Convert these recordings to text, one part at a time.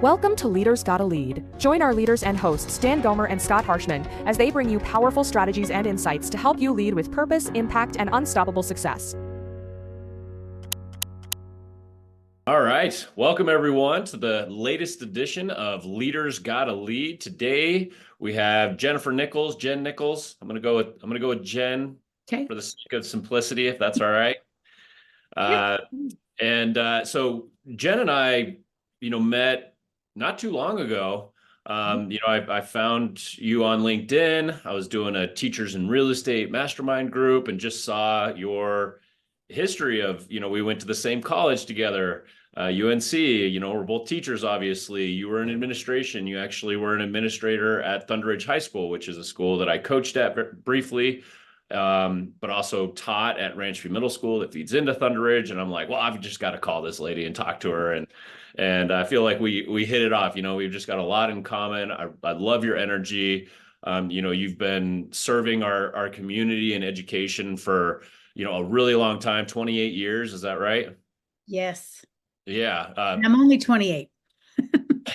Welcome to Leaders Gotta Lead. Join our leaders and hosts, Dan Gomer and Scott Harshman, as they bring you powerful strategies and insights to help you lead with purpose, impact, and unstoppable success. All right. Welcome, everyone, to the latest edition of Leaders Gotta Lead. Today, we have Jennifer Nichols, Jen Nichols. I'm gonna go with Jen for the sake of simplicity, if that's all right. So Jen and I, met not too long ago. I found you on LinkedIn. I was doing a teachers in real estate mastermind group and just saw your history of, we went to the same college together, UNC, we're both teachers, obviously. You were in administration. You actually were an administrator at Thunderbridge High School, which is a school that I coached at briefly, but also taught at Ranchview Middle School that feeds into Thunderbridge. And I'm like, well, I've just got to call this lady and talk to her. And I feel like we hit it off. We've just got a lot in common. I love your energy. You've been serving our community and education for, a really long time, 28 years. Is that right? Yes. Yeah. I'm only 28.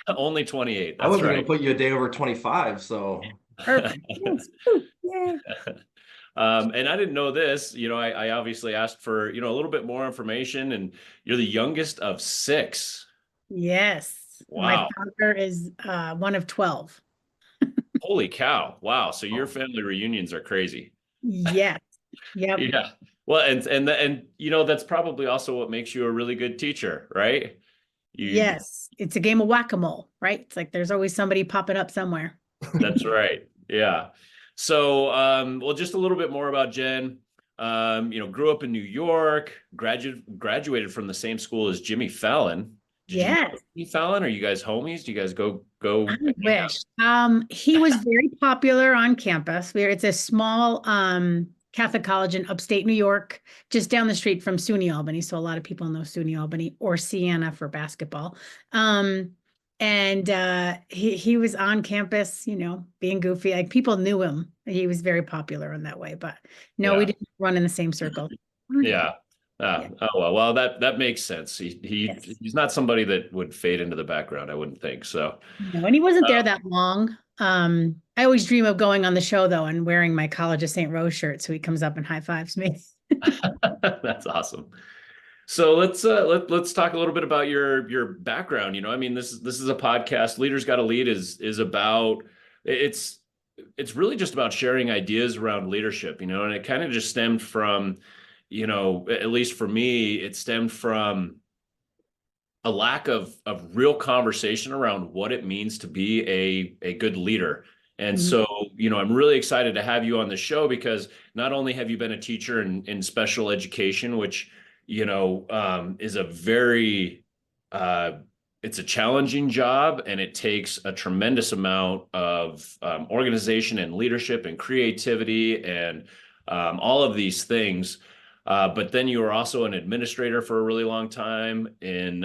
Only 28. That's I wasn't right. going to put you a day over 25. So. Perfect. Yeah. And I didn't know this, I obviously asked for, a little bit more information, and you're the youngest of 6. Yes. Wow. My father is one of 12. Holy cow. Wow. So your family reunions are crazy. Yes. Yep. Yeah. Well, and that's probably also what makes you a really good teacher, right? Yes. It's a game of whack-a-mole, right? It's like there's always somebody popping up somewhere. That's right. Yeah. So, just a little bit more about Jen. Grew up in New York, graduated from the same school as Jimmy Fallon. Yes. Jimmy Fallon, are you guys homies? Do you guys go? I wish. He was very popular on campus. It's a small Catholic college in upstate New York, just down the street from SUNY Albany. So a lot of people know SUNY Albany or Siena for basketball. He was on campus, being goofy. Like, people knew him. He was very popular in that way. But no, we didn't run in the same circle. Yeah. Oh, well, that makes sense. He's not somebody that would fade into the background, I wouldn't think so. No, and he wasn't there that long. I always dream of going on the show, though, and wearing my College of St. Rose shirt, so he comes up and high fives me. That's awesome. So let's talk a little bit about your background. This is a podcast. Leaders Gotta Lead is about, it's really just about sharing ideas around leadership, and it kind of just stemmed from, at least for me, it stemmed from a lack of real conversation around what it means to be a good leader. And so, I'm really excited to have you on the show, because not only have you been a teacher in special education, which, is a very, it's a challenging job, and it takes a tremendous amount of organization and leadership and creativity and all of these things. But then you were also an administrator for a really long time in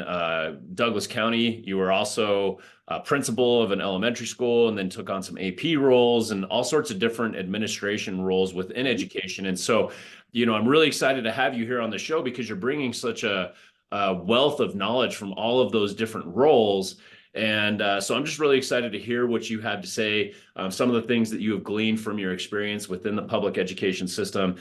Douglas County. You were also a principal of an elementary school, and then took on some AP roles and all sorts of different administration roles within education. And so, I'm really excited to have you here on the show, because you're bringing such a wealth of knowledge from all of those different roles. And so I'm just really excited to hear what you have to say, some of the things that you have gleaned from your experience within the public education system,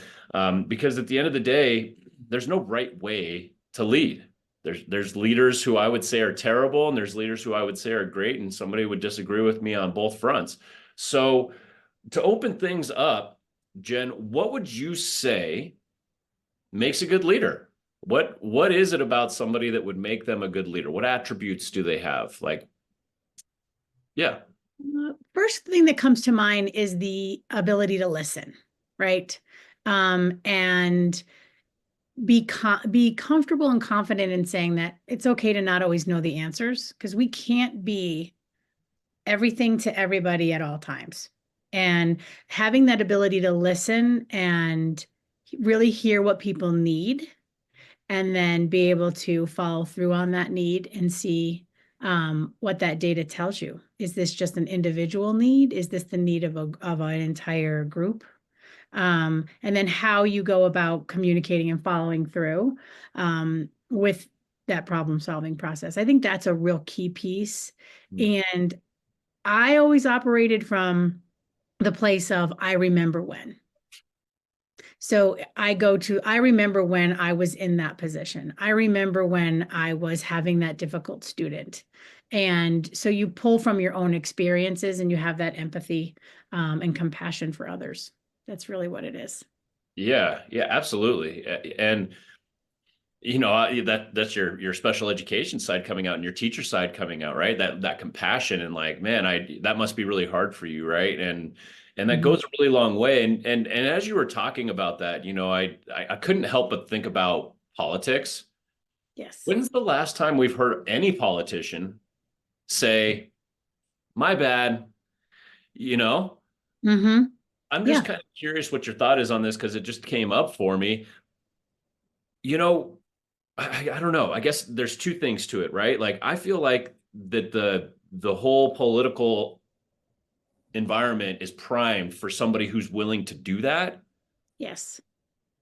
because at the end of the day, there's no right way to lead. There's leaders who I would say are terrible, and there's leaders who I would say are great, and somebody would disagree with me on both fronts. So to open things up, Jen, what would you say makes a good leader? What is it about somebody that would make them a good leader? What attributes do they have? First thing that comes to mind is the ability to listen, right? And be comfortable and confident in saying that it's okay to not always know the answers, because we can't be everything to everybody at all times. And having that ability to listen and really hear what people need, and then be able to follow through on that need and see what that data tells you. Is this just an individual need? Is this the need of an entire group? And then how you go about communicating and following through with that problem solving process. I think that's a real key piece. Mm. And I always operated from the place of, I remember when. So I remember when I was in that position. I remember when I was having that difficult student. And so you pull from your own experiences and you have that empathy and compassion for others. That's really what it is. Yeah, yeah, absolutely. And you know, that's your special education side coming out and your teacher side coming out, right? That compassion and like, man, that must be really hard for you, right? And that Mhm. goes a really long way. And as you were talking about that, you know, I couldn't help but think about politics. Yes. When's the last time we've heard any politician say, "My bad," you know? Mm-hmm. I'm just Yeah. kind of curious what your thought is on this because it just came up for me. You know, I don't know. I guess there's two things to it, right? Like I feel like that the whole political environment is primed for somebody who's willing to do that. Yes.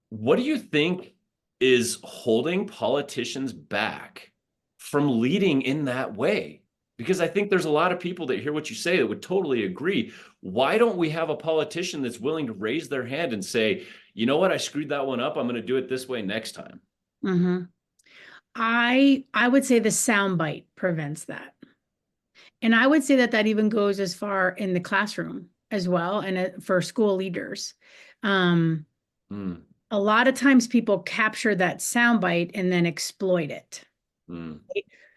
What do you think is holding politicians back from leading in that way? Because I think there's a lot of people that hear what you say that would totally agree. Why don't we have a politician that's willing to raise their hand and say, you know what, I screwed that one up. I'm going to do it this way next time. Mm-hmm. I would say the soundbite prevents that. And I would say that that even goes as far in the classroom as well, and for school leaders. Um, Mm, a lot of times people capture that soundbite and then exploit it. mm,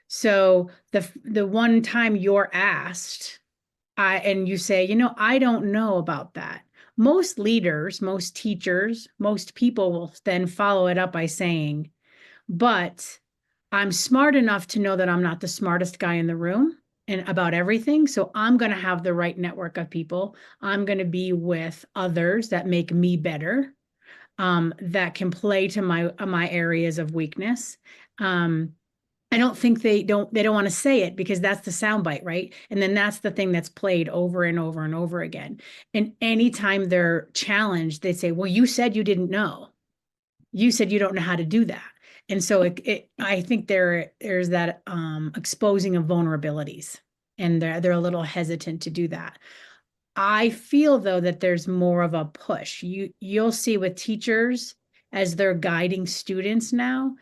So the one time you're asked, and you say, you know, I don't know about that. Most leaders, most teachers, most people will then follow it up by saying, but I'm smart enough to know that I'm not the smartest guy in the room and about everything. So I'm going to have the right network of people. I'm going to be with others that make me better, that can play to my areas of weakness. I don't think they don't want to say it because that's the soundbite, right? And then that's the thing that's played over and over and over again. And anytime they're challenged, they say, well, you said you didn't know. You said you don't know how to do that. And so I think there's that exposing of vulnerabilities, and they're a little hesitant to do that. I feel though that there's more of a push. You'll see with teachers as they're guiding students now,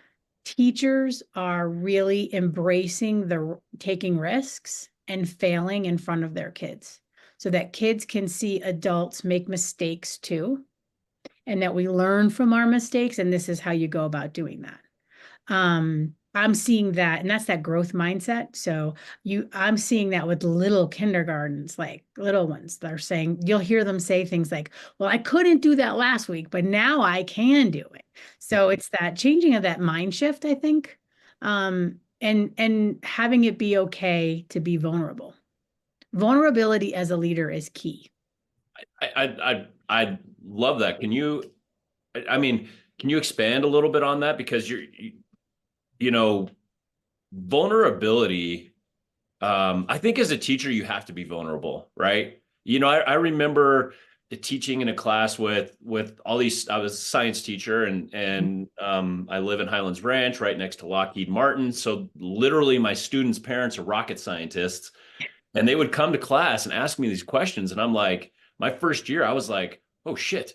teachers are really embracing the taking risks and failing in front of their kids so that kids can see adults make mistakes too, and that we learn from our mistakes, and this is how you go about doing that. I'm seeing that, and that's that growth mindset. So I'm seeing that with little kindergartens, like little ones. They're saying, you'll hear them say things like, well, I couldn't do that last week, but now I can do it. So it's that changing of that mind shift, I think. And having it be okay to be vulnerable. Vulnerability as a leader is key. I love that. I mean, can you expand a little bit on that? Because you know, vulnerability, I think as a teacher, you have to be vulnerable, right? You know, I remember teaching in a class with all these, I was a science teacher and I live in Highlands Ranch right next to Lockheed Martin. So literally my students' parents are rocket scientists. And they would come to class and ask me these questions. And I'm like, my first year, I was like, oh shit.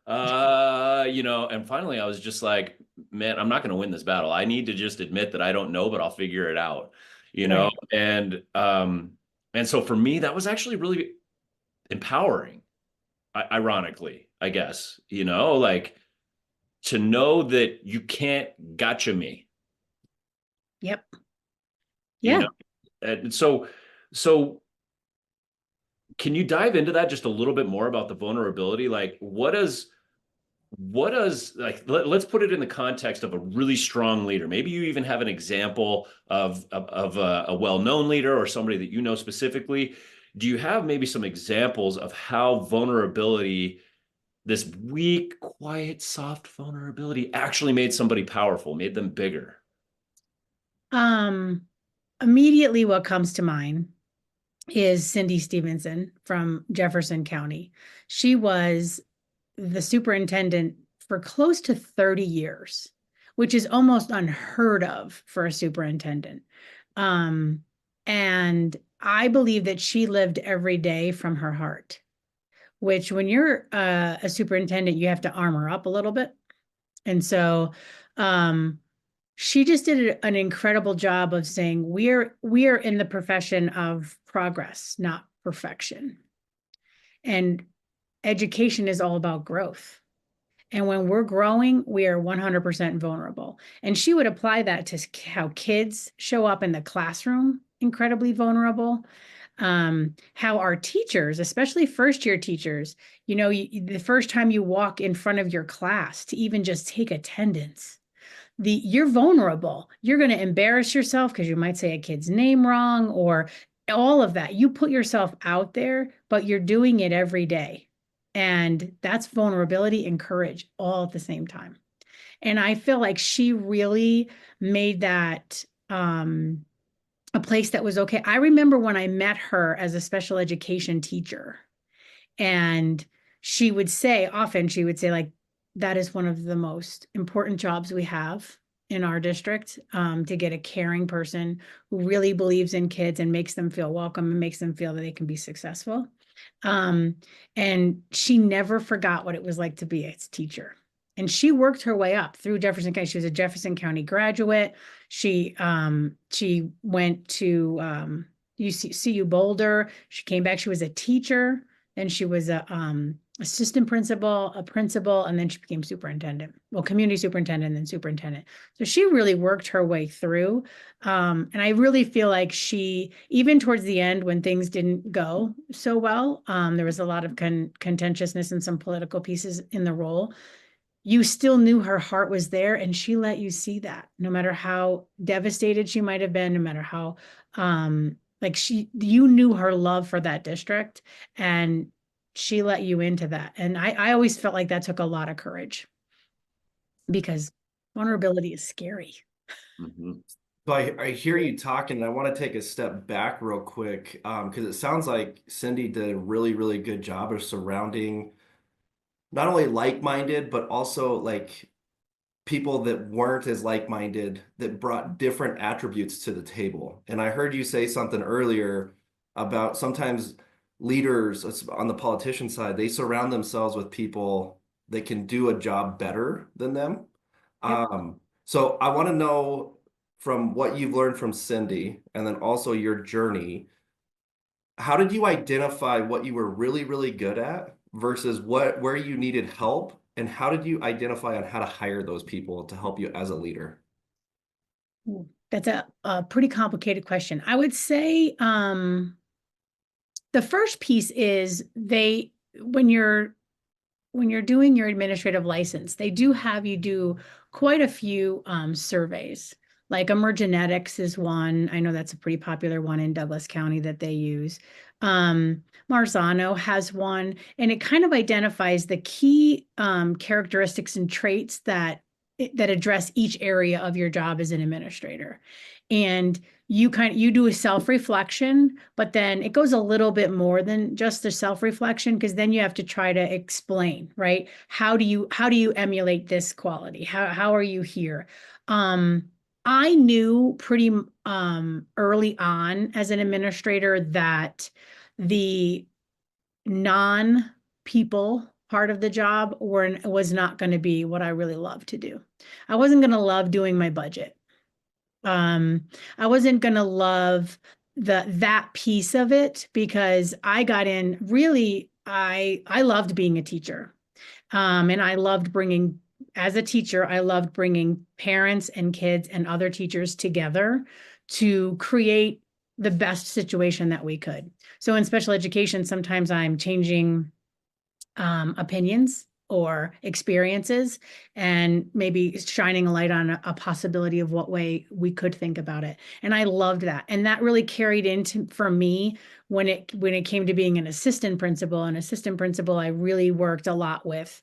You know, and finally I was just like, man, I'm not going to win this battle. I need to just admit that I don't know, but I'll figure it out, you know? Right. And so for me, that was actually really empowering, ironically, I guess, you know, like to know that you can't gotcha me, Yep. you Yeah. know? And so can you dive into that just a little bit more about the vulnerability? Like, what does like let's put it in the context of a really strong leader. Maybe you even have an example of a well-known leader or somebody that you know specifically. Do you have maybe some examples of how vulnerability, this weak, quiet, soft vulnerability, actually made somebody powerful, made them bigger? Um, Immediately what comes to mind is Cindy Stevenson from Jefferson County. She was the superintendent for close to 30 years which is almost unheard of for a superintendent. And I believe that she lived every day from her heart, which when you're a superintendent, you have to armor up a little bit. And so she just did an incredible job of saying, we are in the profession of progress, not perfection. And education is all about growth. And when we're growing, we are 100% vulnerable. And she would apply that to how kids show up in the classroom, incredibly vulnerable. How our teachers, especially first-year teachers, the first time you walk in front of your class to even just take attendance, you're vulnerable. You're going to embarrass yourself because you might say a kid's name wrong or all of that. You put yourself out there, but you're doing it every day. And that's vulnerability and courage all at the same time. And I feel like she really made that a place that was okay. I remember when I met her as a special education teacher, and she would say, like, that is one of the most important jobs we have in our district, to get a caring person who really believes in kids and makes them feel welcome and makes them feel that they can be successful. And she never forgot what it was like to be a teacher. And she worked her way up through Jefferson County. She was a Jefferson County graduate. She went to CU Boulder. She came back. She was a teacher. Then she was a assistant principal, a principal, and then she became superintendent. Well, community superintendent, and then superintendent. So she really worked her way through. And I really feel like she, even towards the end when things didn't go so well, there was a lot of contentiousness and some political pieces in the role. You still knew her heart was there, and she let you see that, no matter how devastated she might have been, no matter how, you knew her love for that district, and she let you into that. And I always felt like that took a lot of courage, because vulnerability is scary. Mm-hmm. So I hear you talking, and I want to take a step back real quick, because it sounds like Cindy did a really, really good job of surrounding not only like-minded, but also like people that weren't as like-minded, that brought different attributes to the table. And I heard you say something earlier about sometimes leaders on the politician side, they surround themselves with people that can do a job better than them. Yep. So I want to know, from what you've learned from Cindy and then also your journey, how did you identify what you were really, really good at versus where you needed help? And how did you identify on how to hire those people to help you as a leader? That's a pretty complicated question. I would say the first piece is when you're doing your administrative license, they do have you do quite a few surveys. Like Emergenetics is one. I know that's a pretty popular one in Douglas County that they use. Marzano has one, and it kind of identifies the key characteristics and traits that address each area of your job as an administrator. And you do a self-reflection, but then it goes a little bit more than just a self-reflection, because then you have to try to explain, right? How do you emulate this quality? How are you here? I knew pretty early on as an administrator that the non-people part of the job was not going to be what I really love to do. I wasn't going to love doing my budget. I wasn't going to love that piece of it, because I got in really, I loved being a teacher. And I loved as a teacher, I loved bringing parents and kids and other teachers together to create the best situation that we could. So in special education, sometimes I'm changing opinions or experiences, and maybe shining a light on a possibility of what way we could think about it. And I loved that. And that really carried into, for me, when it came to being an assistant principal. I really worked a lot with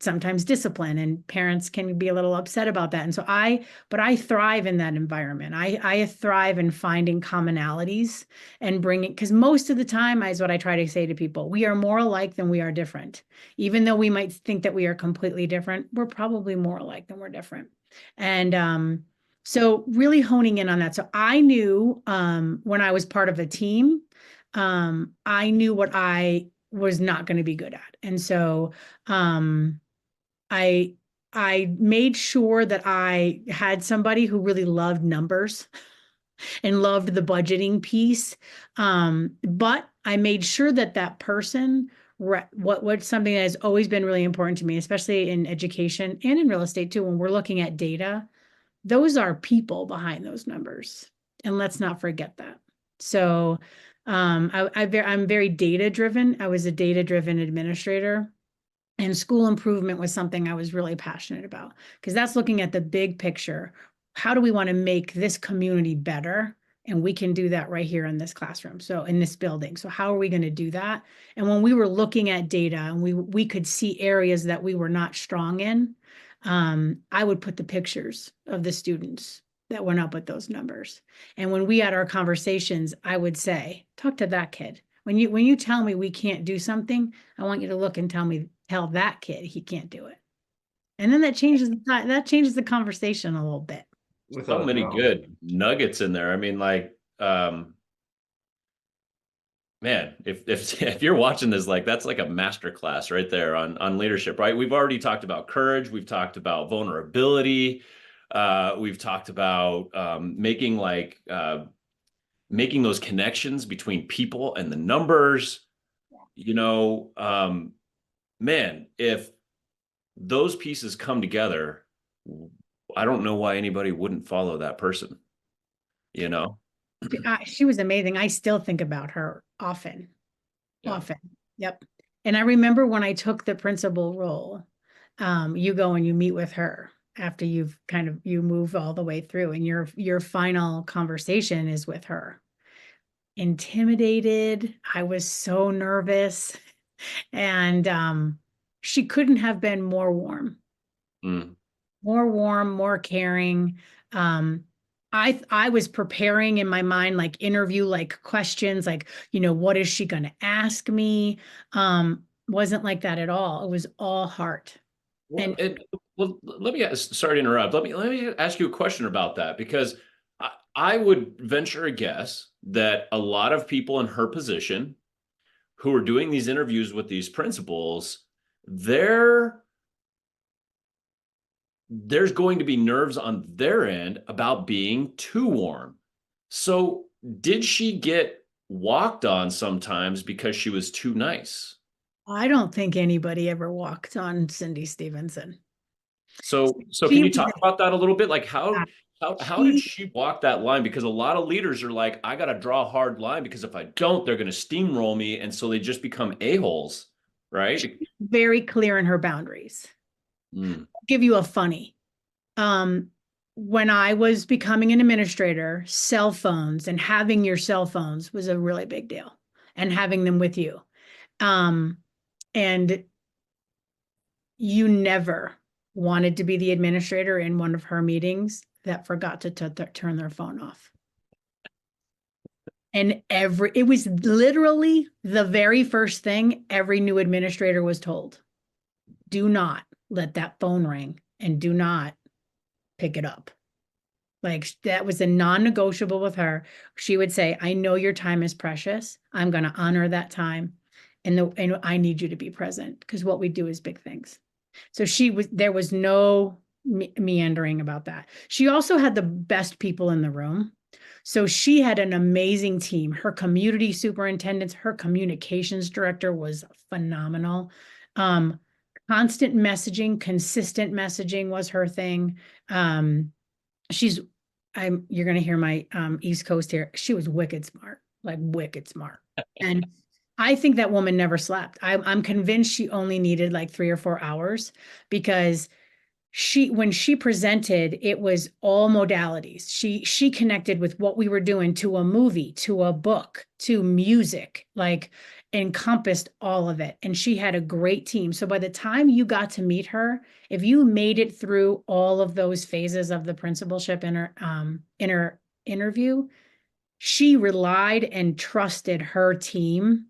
sometimes discipline, and parents can be a little upset about that. And so but I thrive in that environment. I thrive in finding commonalities and bringing, because most of the time, is what I try to say to people, we are more alike than we are different. Even though we might think that we are completely different, we're probably more alike than we're different. And so really honing in on that. So I knew when I was part of a team, I knew what I was not going to be good at. And so I made sure that I had somebody who really loved numbers and loved the budgeting piece. But I made sure that that person, what's something that has always been really important to me, especially in education and in real estate too, when we're looking at data, those are people behind those numbers. And let's not forget that. So I'm very data driven. I was a data driven administrator, and school improvement was something I was really passionate about, because that's looking at the big picture. How do we want to make this community better? And we can do that right here in this classroom. So in this building. So how are we going to do that? And when we were looking at data and we could see areas that we were not strong in, I would put the pictures of the students that went up with those numbers. And when we had our conversations, I would say, talk to that kid. When you tell me we can't do something, I want you to look and tell that kid he can't do it. And then that changes the conversation a little bit. So many good nuggets in there. I mean, like, man, if you're watching this, like, that's like a master class right there on leadership, right? We've already talked about courage. We've talked about vulnerability. We've talked about making those connections between people and the numbers. Man, if those pieces come together, I don't know why anybody wouldn't follow that person, She was amazing. I still think about her often. Yeah. Often. Yep. And I remember when I took the principal role, you go and you meet with her after you move all the way through, and your final conversation is with her. Intimidated. I was so nervous, and she couldn't have been more warm. More warm, more caring. I was preparing in my mind, like interview, like questions, like, what is she going to ask me? Wasn't like that at all. It was all heart. Well, let me sorry to interrupt. Let me ask you a question about that, because I would venture a guess that a lot of people in her position who are doing these interviews with these principals, there's going to be nerves on their end about being too warm. So did she get walked on sometimes because she was too nice? I don't think anybody ever walked on Cindy Stevenson. So can you talk about that a little bit? Like how did she walk that line? Because a lot of leaders are like, I got to draw a hard line, because if I don't, they're going to steamroll me. And so they just become a-holes, right? She's very clear in her boundaries. I'll give you a funny. When I was becoming an administrator, cell phones and having your cell phones was a really big deal, and having them with you. And you never wanted to be the administrator in one of her meetings that forgot to turn their phone off. And it was literally the very first thing every new administrator was told. Do not let that phone ring, and do not pick it up. Like, that was a non-negotiable with her. She would say, I know your time is precious. I'm going to honor that time. And I need you to be present, because what we do is big things. So there was no meandering about that. She also had the best people in the room. So she had an amazing team. Her community superintendents, her communications director was phenomenal. Constant messaging, consistent messaging was her thing. You're going to hear my East Coast here. She was wicked smart, like wicked smart. And I think that woman never slept. I'm convinced she only needed like 3 or 4 hours, because when she presented, it was all modalities. She connected with what we were doing, to a movie, to a book, to music, like encompassed all of it. And she had a great team. So by the time you got to meet her, if you made it through all of those phases of the principalship in her interview, she relied and trusted her team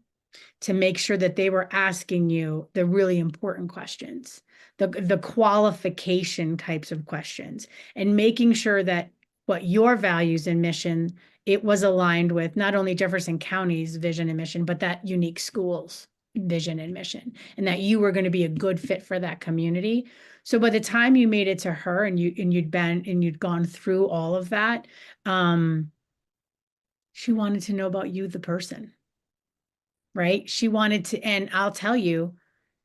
to make sure that they were asking you the really important questions, the qualification types of questions, and making sure that what your values and mission, it was aligned with not only Jefferson County's vision and mission, but that unique school's vision and mission, and that you were going to be a good fit for that community. So by the time you made it to her and you'd gone through all of that, she wanted to know about you, the person, right? She wanted to, and I'll tell you,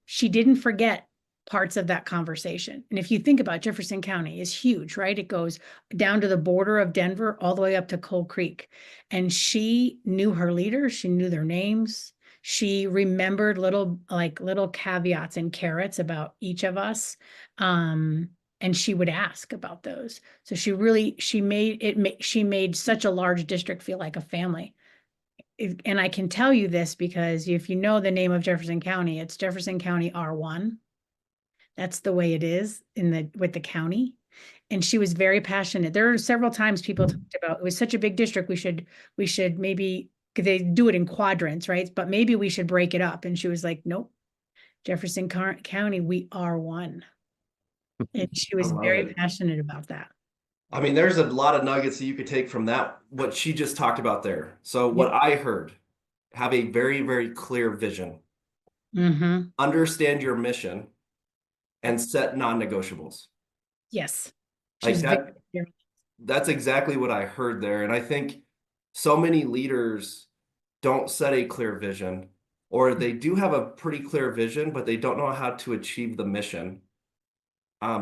she didn't forget parts of that conversation. And if you think about Jefferson County is huge, right? It goes down to the border of Denver, all the way up to Coal Creek. And she knew her leaders. She knew their names. She remembered little caveats and carrots about each of us. And she would ask about those. So she made such a large district feel like a family. And I can tell you this because if you know the name of Jefferson County, it's Jefferson County R1. That's the way it is with the county. And she was very passionate. There are several times people talked about, it was such a big district, we should maybe, they do it in quadrants, right? But maybe we should break it up. And she was like, nope, Jefferson County, we are one. And she was very passionate about that. I mean, there's a lot of nuggets that you could take from that, what she just talked about there. So what I heard, have a very, very clear vision, understand your mission, and set non-negotiables. Yes. Like that's exactly what I heard there. And I think so many leaders don't set a clear vision, or they do have a pretty clear vision, but they don't know how to achieve the mission.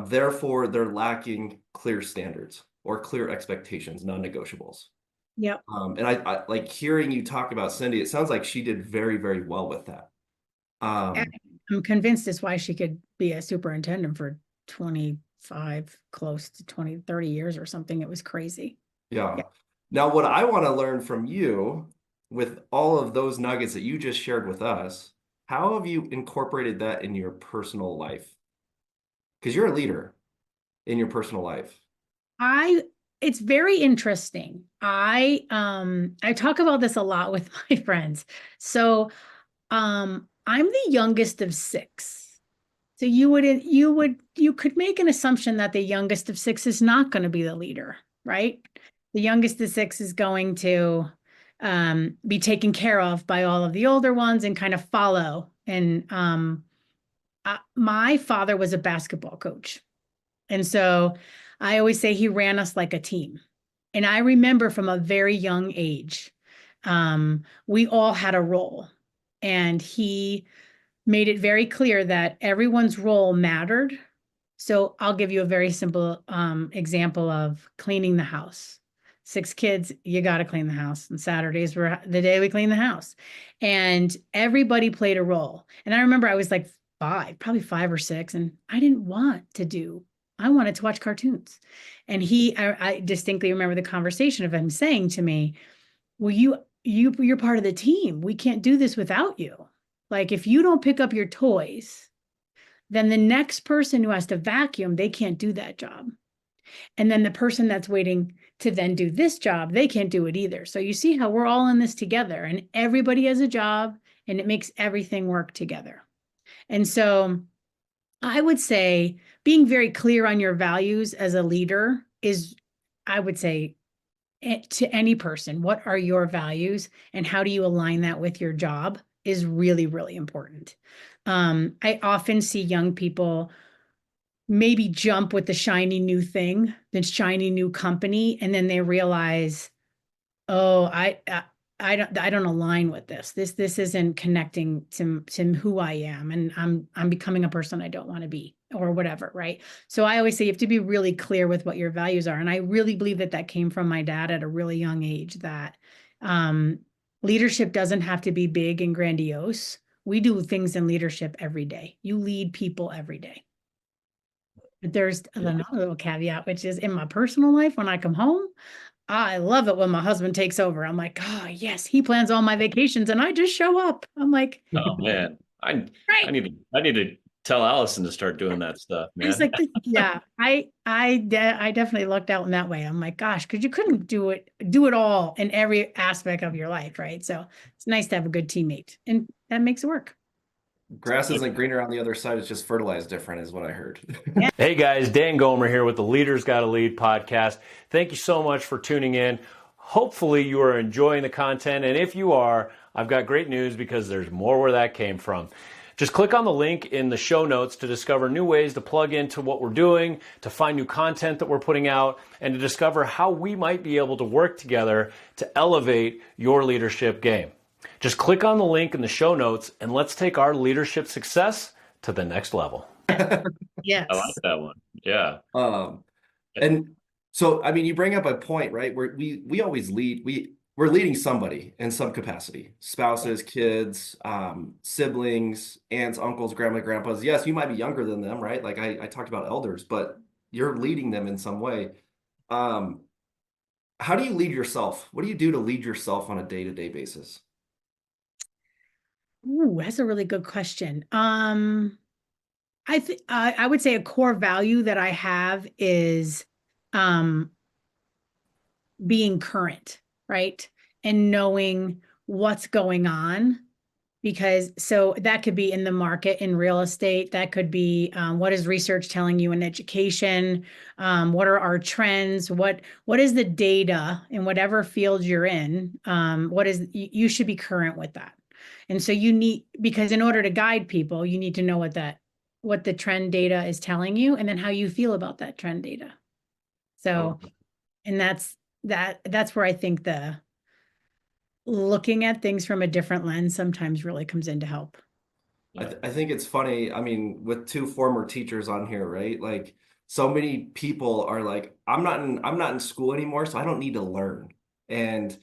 Therefore, they're lacking clear standards or clear expectations, non-negotiables. Yep. And I like hearing you talk about Cindy. It sounds like she did very, very well with that. I'm convinced it's why she could be a superintendent for 25, close to 20, 30 years or something. It was crazy. Yeah. Now, what I want to learn from you with all of those nuggets that you just shared with us, how have you incorporated that in your personal life? Because you're a leader in your personal life. It's very interesting. I talk about this a lot with my friends. So I'm the youngest of 6. So you could make an assumption that the youngest of 6 is not going to be the leader, right? The youngest of 6 is going to be taken care of by all of the older ones and kind of follow. And my father was a basketball coach. And so I always say he ran us like a team. And I remember from a very young age, we all had a role. And he made it very clear that everyone's role mattered. So I'll give you a very simple example of cleaning the house. 6 kids, you got to clean the house. And Saturdays were the day we clean the house. And everybody played a role. And I remember I was like 5, probably 5 or 6, and I didn't want to do, I wanted to watch cartoons. And I distinctly remember the conversation of him saying to me, well, you're part of the team. We can't do this without you. Like, if you don't pick up your toys, then the next person who has to vacuum, they can't do that job. And then the person that's waiting to then do this job, they can't do it either. So you see how we're all in this together, and everybody has a job, and it makes everything work together. And so I would say being very clear on your values as a leader is, I would say, to any person, what are your values and how do you align that with your job is really, really important. I often see young people maybe jump with the shiny new thing, the shiny new company, and then they realize, oh, I don't align with this. This isn't connecting to who I am, and I'm becoming a person I don't want to be, or whatever, right? So I always say you have to be really clear with what your values are, and I really believe that came from my dad at a really young age. That leadership doesn't have to be big and grandiose. We do things in leadership every day. You lead people every day. But there's another little caveat, which is in my personal life, when I come home, I love it when my husband takes over. I'm like, oh, yes, he plans all my vacations and I just show up. I'm like, Oh man, I right. need to tell Allison to start doing that stuff, I was man. like, yeah, I definitely looked out in that way. I'm like, gosh, because you couldn't do it all in every aspect of your life, right? So it's nice to have a good teammate, and that makes it work. Grass isn't greener on the other side. It's just fertilized different, is what I heard. Yeah. Hey guys, Dan Gomer here with the Leaders Gotta Lead podcast. Thank you so much for tuning in. Hopefully you are enjoying the content, and if you are, I've got great news because there's more where that came from. Just click on the link in the show notes to discover new ways to plug into what we're doing, to find new content that we're putting out, and to discover how we might be able to work together to elevate your leadership game. Just click on the link in the show notes and let's take our leadership success to the next level. Yes. I like that one. Yeah. And so, I mean, you bring up a point, right? Where we always lead. We're leading somebody in some capacity: spouses, kids, siblings, aunts, uncles, grandma, grandpas. Yes, you might be younger than them, right? Like I talked about elders, but you're leading them in some way. How do you lead yourself? What do you do to lead yourself on a day-to-day basis? Ooh, that's a really good question. I would say a core value that I have is um being current, right? And knowing what's going on. Because so that could be in the market in real estate. That could be what is research telling you in education? What are our trends? What is the data in whatever field you're in? You should be current with that. And so because in order to guide people, you need to know what the trend data is telling you, and then how you feel about that trend data. So, and that's where I think the looking at things from a different lens sometimes really comes in to help. I think it's funny. I mean, with two former teachers on here, right? Like so many people are like, I'm not in school anymore, so I don't need to learn. And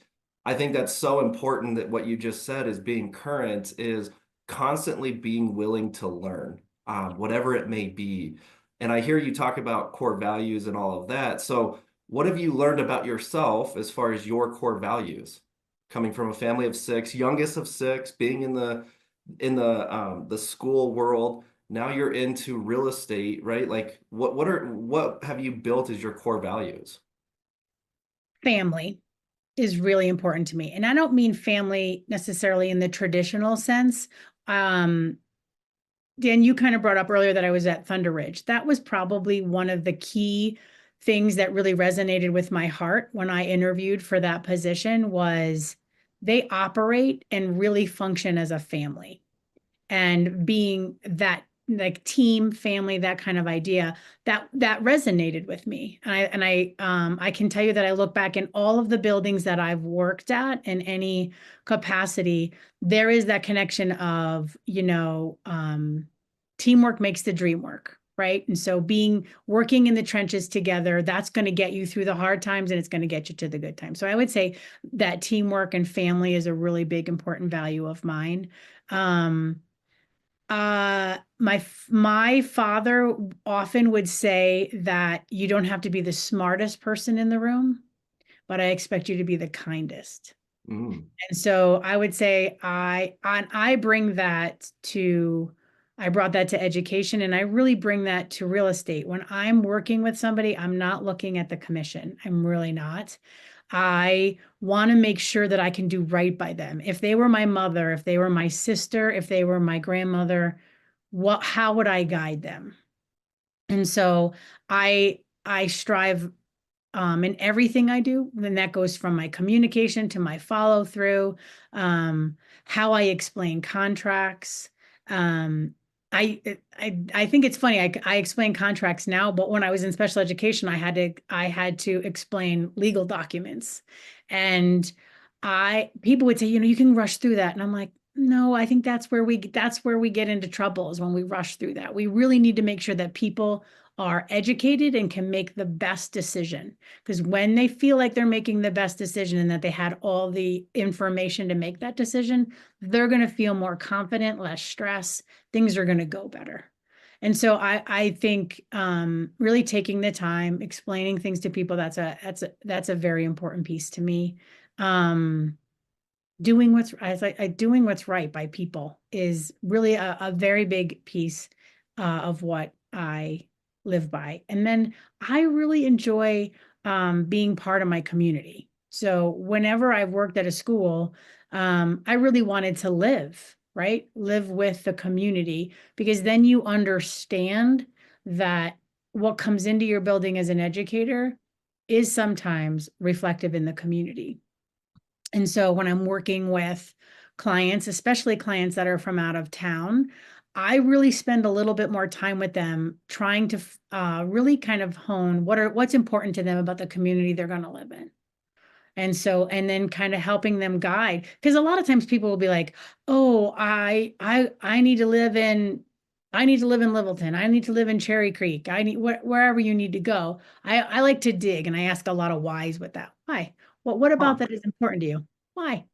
I think that's so important that what you just said is being current is constantly being willing to learn, whatever it may be. And I hear you talk about core values and all of that. So what have you learned about yourself as far as your core values? Coming from a family of six, youngest of six, being in the school world, now you're into real estate, right? Like what have you built as your core values? Family is really important to me. And I don't mean family necessarily in the traditional sense. Dan, you kind of brought up earlier that I was at Thunder Ridge. That was probably one of the key things that really resonated with my heart when I interviewed for that position was they operate and really function as a family. And being that like team, family, that kind of idea, that resonated with me. And I can tell you that I look back in all of the buildings that I've worked at in any capacity, there is that connection of, teamwork makes the dream work, right? And so working in the trenches together, that's going to get you through the hard times and it's going to get you to the good times. So I would say that teamwork and family is a really big, important value of mine. My father often would say that you don't have to be the smartest person in the room, but I expect you to be the kindest. And so I would say I brought that to education, and I really bring that to real estate. When I'm working with somebody, I'm not looking at the commission. I'm really not. I want to make sure that I can do right by them. If they were my mother, if they were my sister, if they were my grandmother, how would I guide them? And so I strive in everything I do. And that goes from my communication to my follow through, how I explain contracts. I think it's funny. I explain contracts now, but when I was in special education, I had to explain legal documents, and people would say, you can rush through that, and I'm like, no, I think that's where we get into trouble, is when we rush through that. We really need to make sure that people are educated and can make the best decision, because when they feel like they're making the best decision and that they had all the information to make that decision, they're going to feel more confident, less stress. Things are going to go better. And so I think really taking the time, explaining things to people, that's a very important piece to me. Doing doing what's right by people is really a very big piece of what I live by. And then I really enjoy being part of my community. So whenever I've worked at a school, I really wanted to live with the community, because then you understand that what comes into your building as an educator is sometimes reflective in the community. And so when I'm working with clients, especially clients that are from out of town, I really spend a little bit more time with them trying to really kind of hone what's important to them about the community they're going to live in. And so, and then kind of helping them guide, because a lot of times people will be like, "Oh, I need to live in Littleton. I need to live in Cherry Creek. I need wherever you need to go." I like to dig, and I ask a lot of whys with that. Why? What about that is important to you? Why?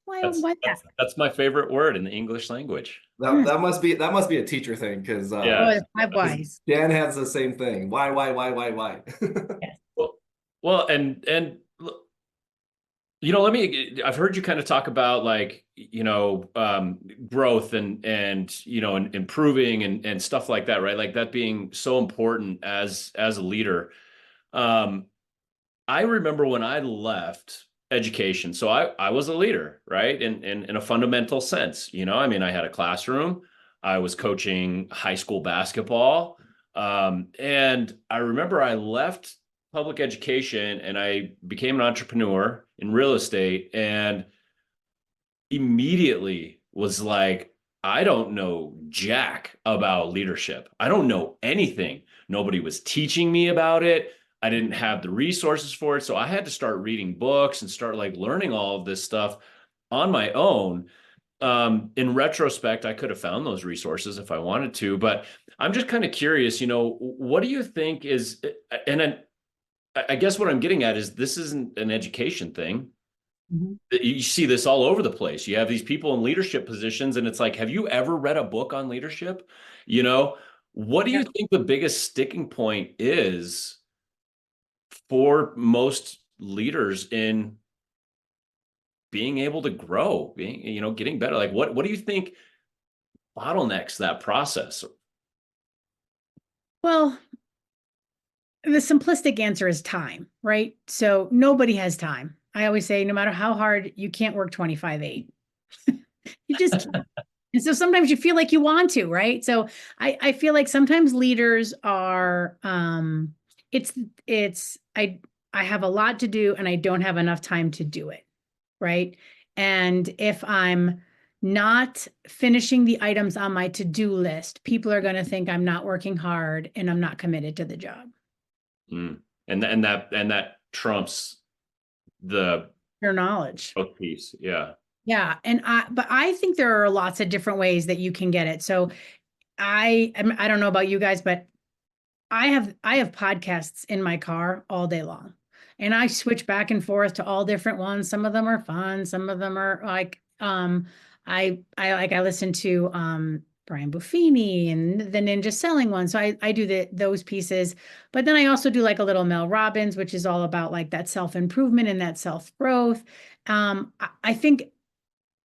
Why that? That's my favorite word in the English language. That must be a teacher thing, because Yeah. Oh, 5 whys. Dan has the same thing. Why? Yes. Well, and I've heard you kind of talk about like, growth and and improving and stuff like that, right? Like that being so important as a leader. I remember when I left education, so I was a leader, right? In a fundamental sense, I mean, I had a classroom, I was coaching high school basketball. And I remember I left public education and I became an entrepreneur in real estate, and immediately was like, I don't know jack about leadership. I don't know anything. Nobody was teaching me about it. I didn't have the resources for it. So I had to start reading books and start like learning all of this stuff on my own. In retrospect, I could have found those resources if I wanted to, but I'm just kind of curious, what do you think is, and then I guess what I'm getting at is this isn't an education thing. Mm-hmm. You see this all over the place. You have these people in leadership positions, and it's like, have you ever read a book on leadership? What do you think the biggest sticking point is for most leaders in being able to grow, getting better? Like, what do you think bottlenecks that process? Well, the simplistic answer is time, right? So nobody has time. I always say, no matter how hard, you can't work 25/8. You just can't. And so sometimes you feel like you want to, right? So I feel like sometimes leaders are, I have a lot to do and I don't have enough time to do it, right? And if I'm not finishing the items on my to-do list, people are going to think I'm not working hard and I'm not committed to the job. And that trumps the Your knowledge. piece. Yeah. Yeah. But I think there are lots of different ways that you can get it. So I don't know about you guys, but I have podcasts in my car all day long, and I switch back and forth to all different ones. Some of them are fun. Some of them are like, I listen to, Brian Buffini and the Ninja Selling one. So I do those pieces, but then I also do like a little Mel Robbins, which is all about like that self-improvement and that self-growth. I think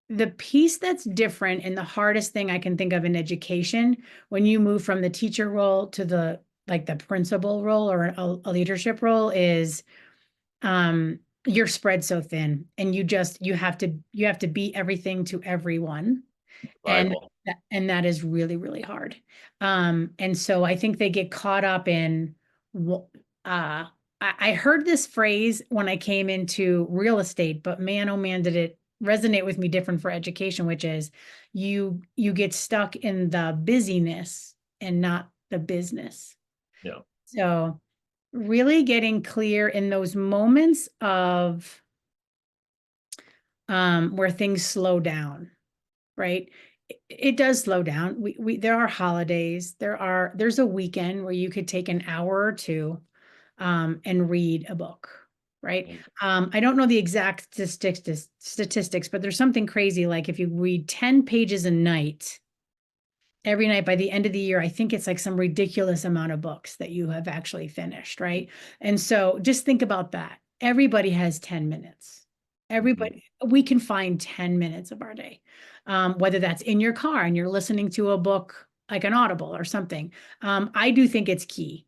the piece that's different and the hardest thing I can think of in education, when you move from the teacher role to the principal role or a leadership role, is you're spread so thin, and you have to be everything to everyone. Bible. And that is really, really hard. And so I think they get caught up in, I heard this phrase when I came into real estate, but man, oh man, did it resonate with me different for education, which is you get stuck in the busyness and not the business. Yeah. So really getting clear in those moments of where things slow down, right? It does slow down. There are holidays. There's a weekend where you could take an hour or two and read a book, right? I don't know the exact statistics, but there's something crazy. Like if you read 10 pages a night, Every night by the end of the year, I think it's like some ridiculous amount of books that you have actually finished, right? And so just think about that. Everybody has 10 minutes. Everybody, we can find 10 minutes of our day, whether that's in your car and you're listening to a book like an Audible or something. I do think it's key.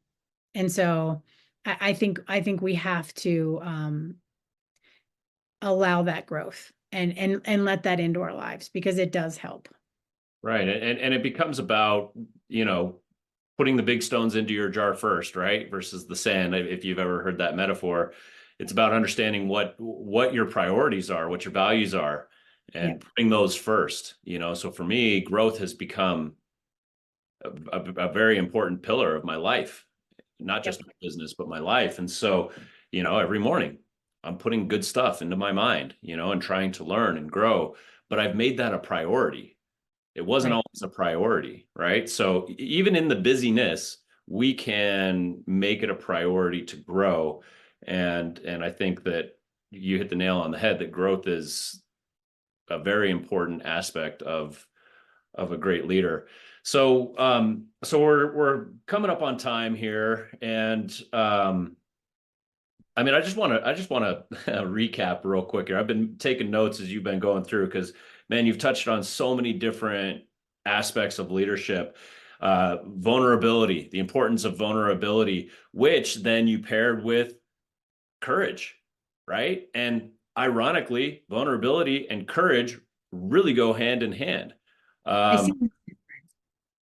And so I think we have to allow that growth and let that into our lives because it does help. Right. And it becomes about, putting the big stones into your jar first, right? Versus the sand. If you've ever heard that metaphor, it's about understanding what your priorities are, what your values are, and putting those first, So for me, growth has become a very important pillar of my life, not just my business, but my life. And so, every morning I'm putting good stuff into my mind, and trying to learn and grow, but I've made that a priority. It wasn't always a priority, right? So even in the busyness, we can make it a priority to grow. And I think that you hit the nail on the head that growth is a very important aspect of a great leader. So so we're coming up on time here, and I mean, I just want to recap real quick here. I've been taking notes as you've been going through because, man, you've touched on so many different aspects of leadership. Vulnerability, the importance of vulnerability, which then you paired with courage, right? And ironically, vulnerability and courage really go hand in hand.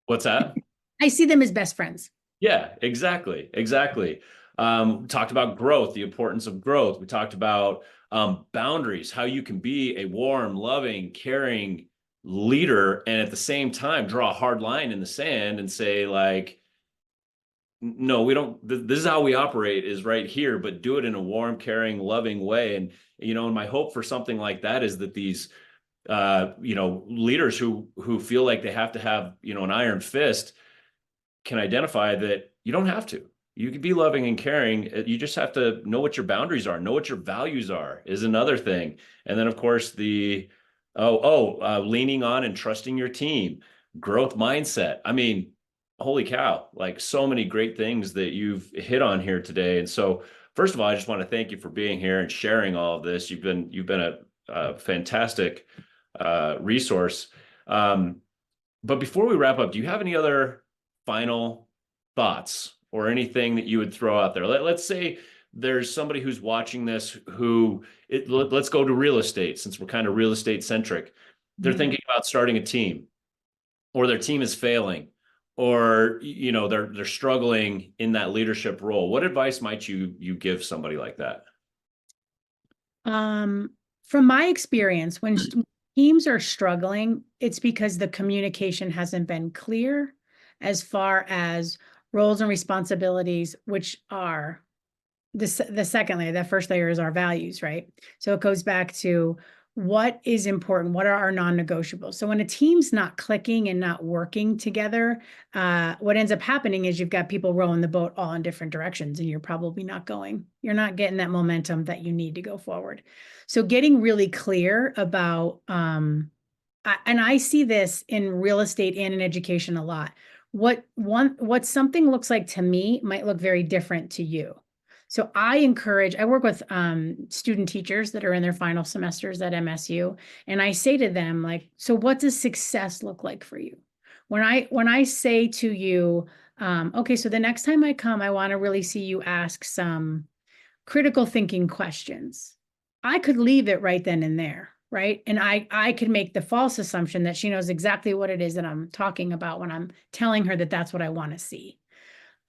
What's that? I see them as best friends. Yeah, exactly. Talked about growth, the importance of growth. We talked about boundaries, how you can be a warm, loving, caring leader, and at the same time draw a hard line in the sand and say, like, no, we don't. This is how we operate, is right here, but do it in a warm, caring, loving way. And and my hope for something like that is that these leaders who feel like they have to have an iron fist can identify that you don't have to. You can be loving and caring. You just have to know what your boundaries are, know what your values are, is another thing. And then, of course, the leaning on and trusting your team, growth mindset. I mean, holy cow, like so many great things that you've hit on here today. And so, first of all, I just want to thank you for being here and sharing all of this. You've been a fantastic resource. But before we wrap up, do you have any other final thoughts or anything that you would throw out there? Let's say there's somebody who's watching this let's go to real estate, since we're kind of real estate centric. They're thinking about starting a team, or their team is failing, or they're struggling in that leadership role. What advice might you give somebody like that? From my experience, when teams are struggling, it's because the communication hasn't been clear as far as roles and responsibilities, which are the second layer. The first layer is our values, right? So it goes back to what is important, what are our non-negotiables. So when a team's not clicking and not working together, what ends up happening is you've got people rowing the boat all in different directions, and you're probably not you're not getting that momentum that you need to go forward. So getting really clear about, and I see this in real estate and in education a lot. What something looks like to me might look very different to you. So I work with student teachers that are in their final semesters at MSU, and I say to them, like, so what does success look like for you? When I say to you, okay, so the next time I come, I want to really see you ask some critical thinking questions. I could leave it right then and there, right? And I could make the false assumption that she knows exactly what it is that I'm talking about when I'm telling her that that's what I want to see.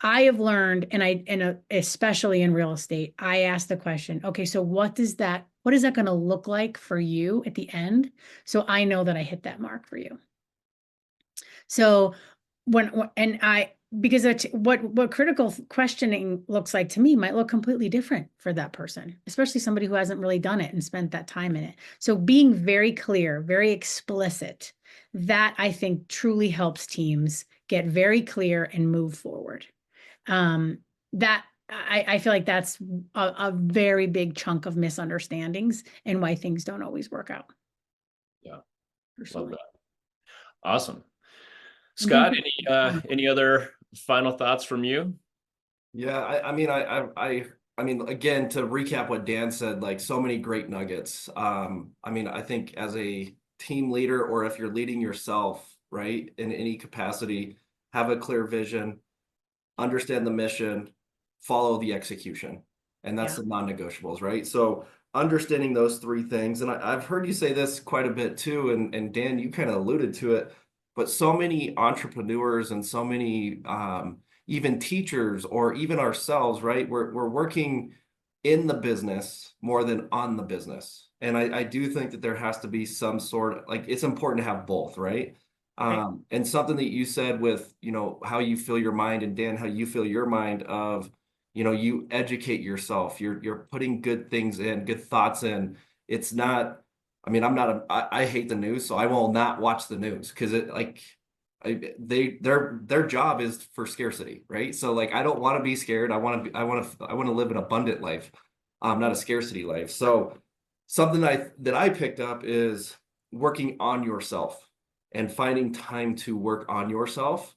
I have learned, and especially in real estate, I ask the question, okay, so what is that going to look like for you at the end? So I know that I hit that mark for you. So because what critical questioning looks like to me might look completely different for that person, especially somebody who hasn't really done it and spent that time in it. So being very clear, very explicit, that I think truly helps teams get very clear and move forward. That I feel like that's a very big chunk of misunderstandings and why things don't always work out. Yeah. Personally. Love that. Awesome. Scott, any other final thoughts from you? Yeah, I mean, again, to recap what Dan said, like so many great nuggets. I mean, I think as a team leader, or if you're leading yourself, right, in any capacity, have a clear vision, understand the mission, follow the execution. And that's Yeah. the non-negotiables, right? So understanding those three things, and I've heard you say this quite a bit too, and Dan, you kind of alluded to it, but so many entrepreneurs and so many even teachers or even ourselves, right? We're working in the business more than on the business. And I do think that there has to be some sort of, like, it's important to have both, right? Right. And something that you said with, how you feel your mind, and Dan, how you feel your mind of, you educate yourself, you're putting good things in, good thoughts in. It's not, I mean, I hate the news, so I will not watch the news because it like, their job is for scarcity, right? So like, I don't want to be scared. I want to live an abundant life, not a scarcity life. So something that I picked up is working on yourself and finding time to work on yourself.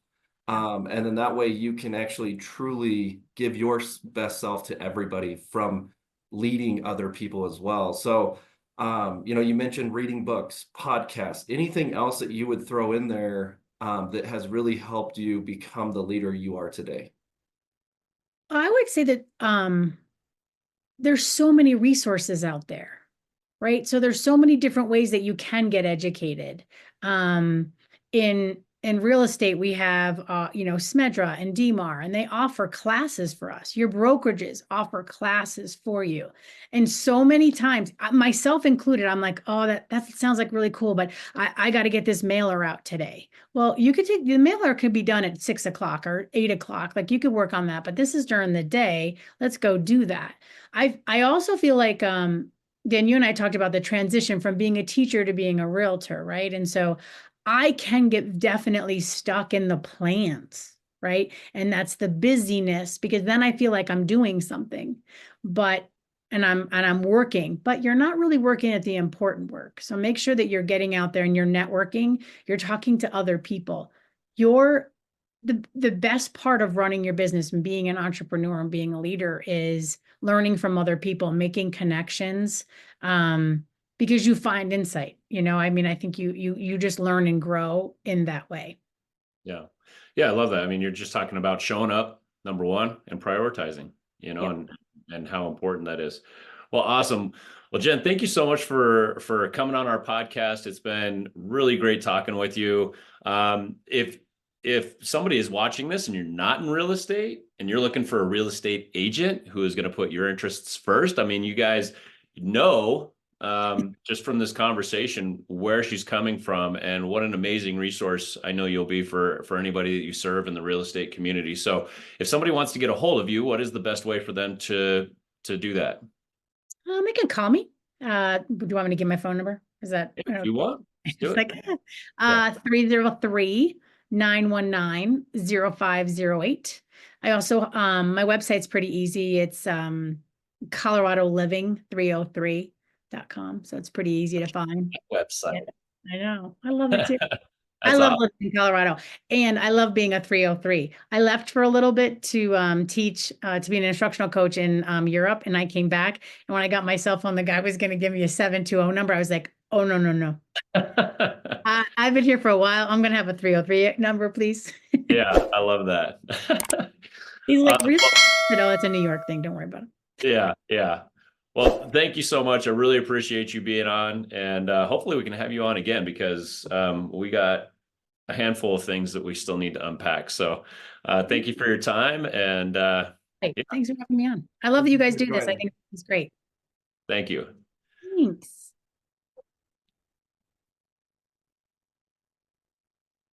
And then that way you can actually truly give your best self to everybody, from leading other people as well. So, you mentioned reading books, podcasts, anything else that you would throw in there that has really helped you become the leader you are today? I would say that there's so many resources out there, right? So there's so many different ways that you can get educated. In real estate, we have Smedra and DMAR, and they offer classes for us. Your brokerages offer classes for you. And so many times, myself included, I'm like, oh, that sounds like really cool, but I got to get this mailer out today. Well, you could take the mailer could be done at 6 o'clock or 8 o'clock. Like, you could work on that, but this is during the day. Let's go do that. I also feel like Dan, you and I talked about the transition from being a teacher to being a realtor, right? And so I can get definitely stuck in the plans, right? And that's the busyness, because then I feel like I'm doing something, but and I'm working, but you're not really working at the important work. So make sure that you're getting out there and you're networking, you're talking to other people. You're the best part of running your business and being an entrepreneur and being a leader is learning from other people, making connections, because you find insight. I mean, I think you just learn and grow in that way. Yeah. Yeah, I love that. I mean, you're just talking about showing up, number one, and prioritizing, Yep. and how important that is. Well, awesome. Well, Jen, thank you so much for coming on our podcast. It's been really great talking with you. If somebody is watching this and you're not in real estate and you're looking for a real estate agent who is going to put your interests first, I mean, you guys know, just from this conversation, where she's coming from and what an amazing resource I know you'll be for anybody that you serve in the real estate community. So if somebody wants to get a hold of you, what is the best way for them to do that? They can call me. Do you want me to give my phone number? Is that If you want, let's do it's it. like 303-919-0508. I also my website's pretty easy. It's ColoradoLiving303.com. So it's pretty easy to find. Website. I know. I love it too. I That's love awesome. living in Colorado, and I love being a 303. I left for a little bit to teach, to be an instructional coach in Europe, and I came back. And when I got my cell phone, the guy was going to give me a 720 number. I was like, oh, no, no, no. I've been here for a while. I'm going to have a 303 number, please. Yeah, I love that. He's like, really? No, it's a New York thing. Don't worry about it. Yeah, yeah. Well, thank you so much. I really appreciate you being on, and hopefully we can have you on again, because we got a handful of things that we still need to unpack. So thank you for your time, and Hey, thanks for having me on. I love that you guys do this. I think it's great. thank you. Thanks.